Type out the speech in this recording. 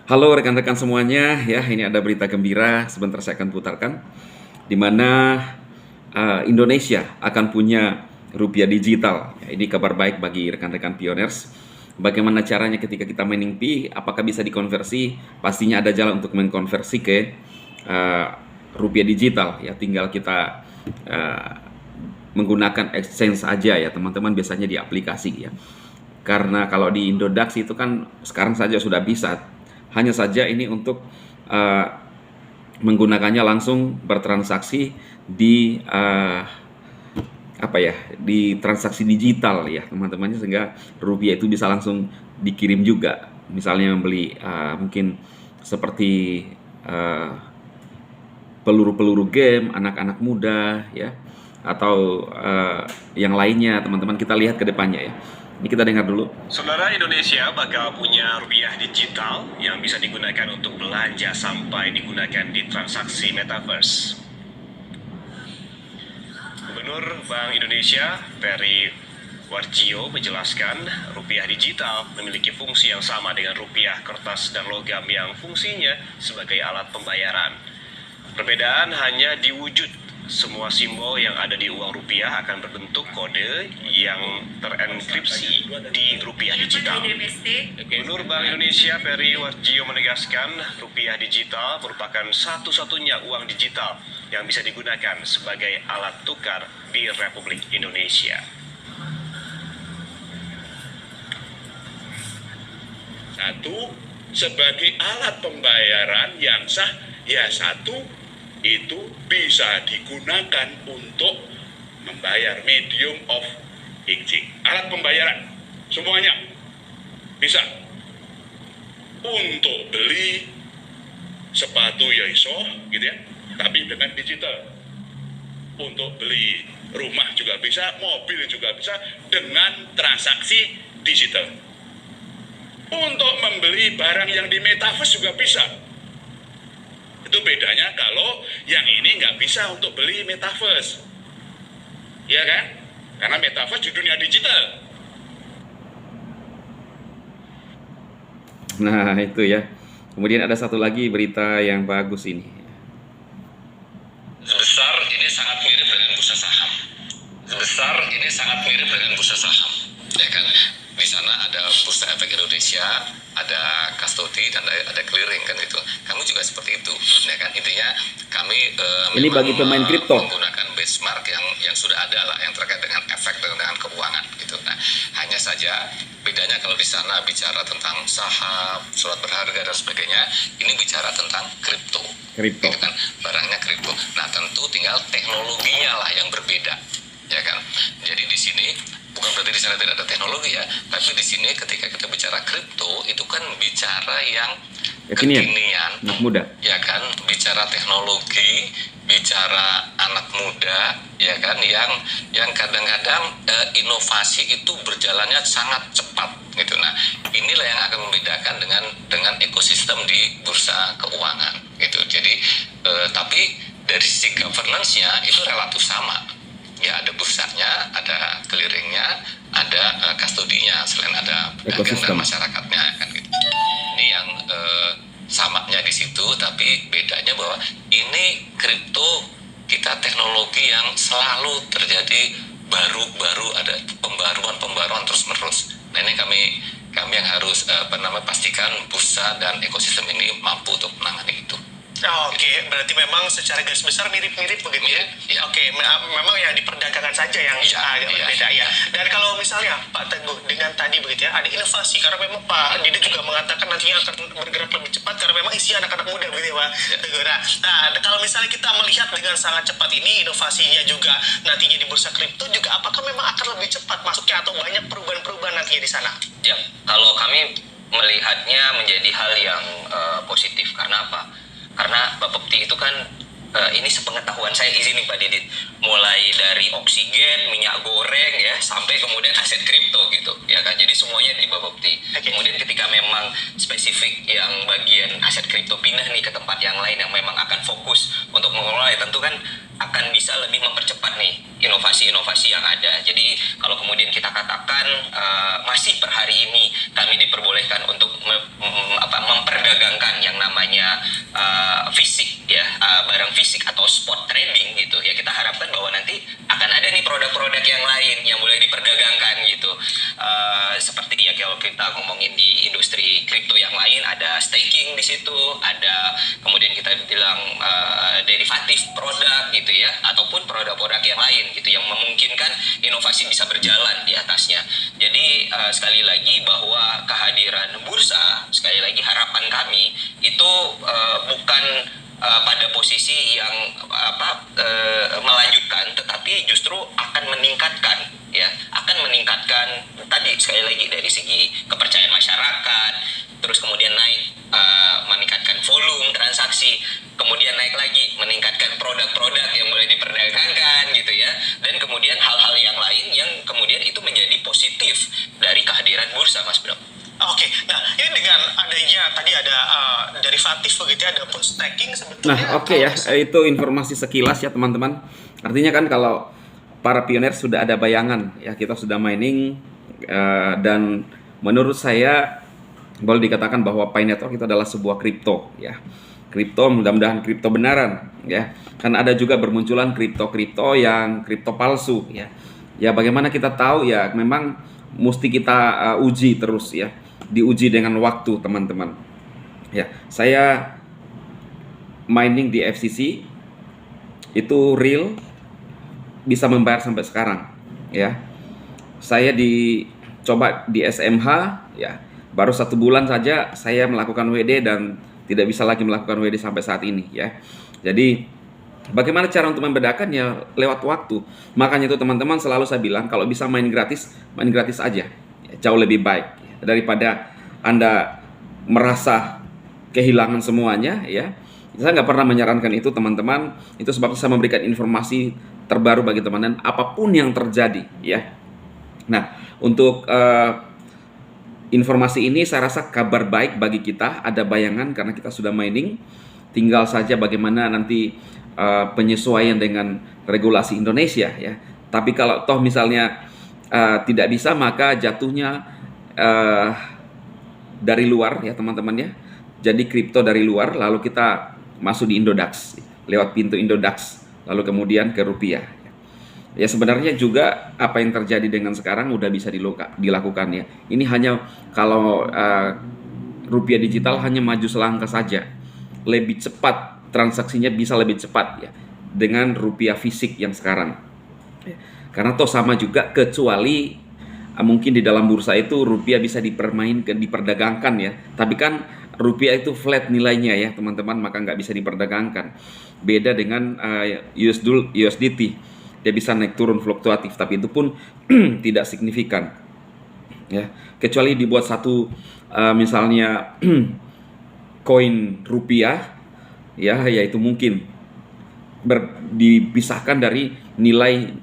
Halo rekan-rekan semuanya, ya ini ada berita gembira sebentar saya akan putarkan di mana Indonesia akan punya rupiah digital. Ya, ini kabar baik bagi rekan-rekan pioners. Bagaimana caranya ketika kita mining Pi, apakah bisa dikonversi? Pastinya ada jalan untuk mengkonversi ke uh, rupiah digital. Ya, tinggal kita uh, menggunakan exchange saja ya teman-teman, biasanya di aplikasi ya. Karena kalau di Indodax itu kan sekarang saja sudah bisa. Hanya saja ini untuk uh, menggunakannya langsung bertransaksi di apa ya, di transaksi digital ya teman-temannya, sehingga rupiah itu bisa langsung dikirim juga. Misalnya membeli mungkin seperti uh, peluru-peluru game anak-anak muda ya, atau yang lainnya teman-teman, kita lihat ke depannya ya. Ini kita dengar dulu. Saudara, Indonesia bakal punya rupiah digital yang bisa digunakan untuk belanja sampai digunakan di transaksi metaverse. Gubernur Bank Indonesia, Peri Warjio, menjelaskan rupiah digital memiliki fungsi yang sama dengan rupiah kertas dan logam yang fungsinya sebagai alat pembayaran. Perbedaan hanya di wujud. Semua simbol yang ada di uang rupiah akan berbentuk kode yang terenkripsi di rupiah digital. Gubernur Bank Indonesia Peri Warjio menegaskan rupiah digital merupakan satu-satunya uang digital yang bisa digunakan sebagai alat tukar di Republik Indonesia. Satu, sebagai alat pembayaran yang sah, ya satu, itu bisa digunakan untuk membayar medium of exchange. Alat pembayaran, semuanya bisa. Untuk beli sepatu ya iso, gitu ya, tapi dengan digital. Untuk beli rumah juga bisa, mobil juga bisa, dengan transaksi digital. Untuk membeli barang yang di metaverse juga bisa. Itu bedanya kalau yang ini nggak bisa untuk beli metaverse. Ya kan? Karena metaverse di dunia digital. Nah itu ya. Kemudian ada satu lagi berita yang bagus ini. Sebesar ini sangat mirip dengan bursa saham. Sebesar ini sangat mirip dengan bursa saham. Ya kan? Di sana ada Bursa Efek Indonesia, ada custody dan ada clearing kan itu. Kami juga seperti itu, ya kan. Intinya kami Ini bagi pemain kripto menggunakan benchmark yang sudah ada lah, yang terkait dengan efek dengan keuangan gitu. Nah, hanya saja bedanya kalau di sana bicara tentang saham, surat berharga dan sebagainya, ini bicara tentang kripto. Kripto. Gitu kan, barangnya kripto. Nah, tentu tinggal teknologinya lah yang berbeda, ya kan. Jadi di sini bukan berarti di sana tidak ada teknologi ya, tapi di sini ketika kita bicara kripto itu kan bicara yang kekinian, anak muda, ya kan, bicara teknologi, bicara anak muda, ya kan, yang kadang-kadang inovasi itu berjalannya sangat cepat gitu. Nah, inilah yang akan membedakan dengan ekosistem di bursa keuangan gitu. Jadi tapi dari sisi governance-nya itu relatif sama. Ya, ada bursanya, ada clearingnya, ada kustodinya, selain ada pedagang dan masyarakatnya kan gitu. Ini yang samanya di situ, tapi bedanya bahwa ini kripto kita teknologi yang selalu terjadi, baru ada pembaruan terus menerus. Nah, ini kami yang harus pastikan bursa dan ekosistem ini mampu untuk menangani itu. Oke, berarti memang secara garis besar mirip-mirip begitu ya? Ya. Oke, memang yang diperdagangkan saja yang agak berbeda ya. Dan kalau misalnya Pak Teguh dengan tadi begitu ya, ada inovasi karena memang Pak Didi juga mengatakan nantinya akan bergerak lebih cepat karena memang isi anak-anak muda begitu ya Pak Teguh. Nah, kalau misalnya kita melihat dengan sangat cepat ini inovasinya juga nantinya di bursa kripto juga, apakah memang akan lebih cepat masuknya atau banyak perubahan-perubahan nantinya di sana? Ya, kalau kami melihatnya menjadi hal yang positif. Karena apa? Karena Bapepti itu kan ini sepengetahuan saya, izin nih Pak Didit, mulai dari oksigen, minyak goreng ya, sampai kemudian aset kripto gitu ya kan. Jadi semuanya di Bapepti. Kemudian ketika memang spesifik yang bagian aset kripto pindah nih ke tempat yang lain yang memang akan fokus untuk mengelola, ya tentu kan akan bisa lebih mempercepat nih inovasi-inovasi yang ada. Jadi kalau kemudian kita katakan masih per hari ini kami diperbolehkan untuk memperdagangkan di situ, ada kemudian kita bilang derivatif produk gitu ya, ataupun produk-produk yang lain gitu yang memungkinkan inovasi bisa berjalan di atasnya. Jadi sekali lagi bahwa kehadiran bursa, sekali lagi harapan kami itu bukan pada posisi yang melanjutkan, tetapi justru akan meningkatkan ya, akan meningkatkan tadi sekali lagi dari segi kepercayaan masyarakat, terus kemudian naik meningkatkan volume transaksi, kemudian naik lagi meningkatkan produk-produk yang mulai diperdagangkan gitu ya, dan kemudian hal-hal yang lain yang kemudian itu menjadi positif dari kehadiran bursa, Mas Bro. Oke, nah ini dengan adanya tadi ada derivatif begitu ya, ada pun staking sebetulnya. Nah, oke ya, itu informasi sekilas ya teman-teman. Artinya kan kalau para pionir sudah ada bayangan ya, kita sudah mining dan menurut saya boleh dikatakan bahwa Pi Network itu adalah sebuah kripto ya. Kripto, mudah-mudahan kripto benaran ya. Kan ada juga bermunculan kripto-kripto yang kripto palsu ya. Ya bagaimana kita tahu ya, memang mesti kita uji terus ya. Diuji dengan waktu teman-teman. Ya, saya mining di FCC itu real, bisa membayar sampai sekarang ya. Saya dicoba di SMH ya, baru 1 bulan saja saya melakukan WD dan tidak bisa lagi melakukan WD sampai saat ini ya. Jadi bagaimana cara untuk membedakannya? Lewat waktu. Makanya itu teman-teman selalu saya bilang, kalau bisa main gratis aja ya, jauh lebih baik ya, daripada Anda merasa kehilangan semuanya ya. Saya nggak pernah menyarankan itu teman-teman. Itu sebabnya saya memberikan informasi terbaru bagi teman-teman apapun yang terjadi ya. Nah, untuk informasi ini saya rasa kabar baik bagi kita, ada bayangan karena kita sudah mining. Tinggal saja bagaimana nanti penyesuaian dengan regulasi Indonesia ya. Tapi kalau toh misalnya tidak bisa, maka jatuhnya dari luar ya teman-teman ya. Jadi kripto dari luar, lalu kita masuk di Indodax lewat pintu Indodax, lalu kemudian ke rupiah. Ya sebenarnya juga apa yang terjadi dengan sekarang udah bisa dilakukan ya. Ini hanya kalau rupiah digital hanya maju selangkah saja, lebih cepat transaksinya, bisa lebih cepat ya dengan rupiah fisik yang sekarang. Karena toh sama juga, kecuali mungkin di dalam bursa itu rupiah bisa dipermainkan, diperdagangkan ya. Tapi kan rupiah itu flat nilainya ya teman-teman, maka nggak bisa diperdagangkan. Beda dengan USDT, dia bisa naik turun fluktuatif, tapi itu pun tidak signifikan ya. Kecuali dibuat satu misalnya koin rupiah ya, yaitu mungkin dipisahkan dari nilai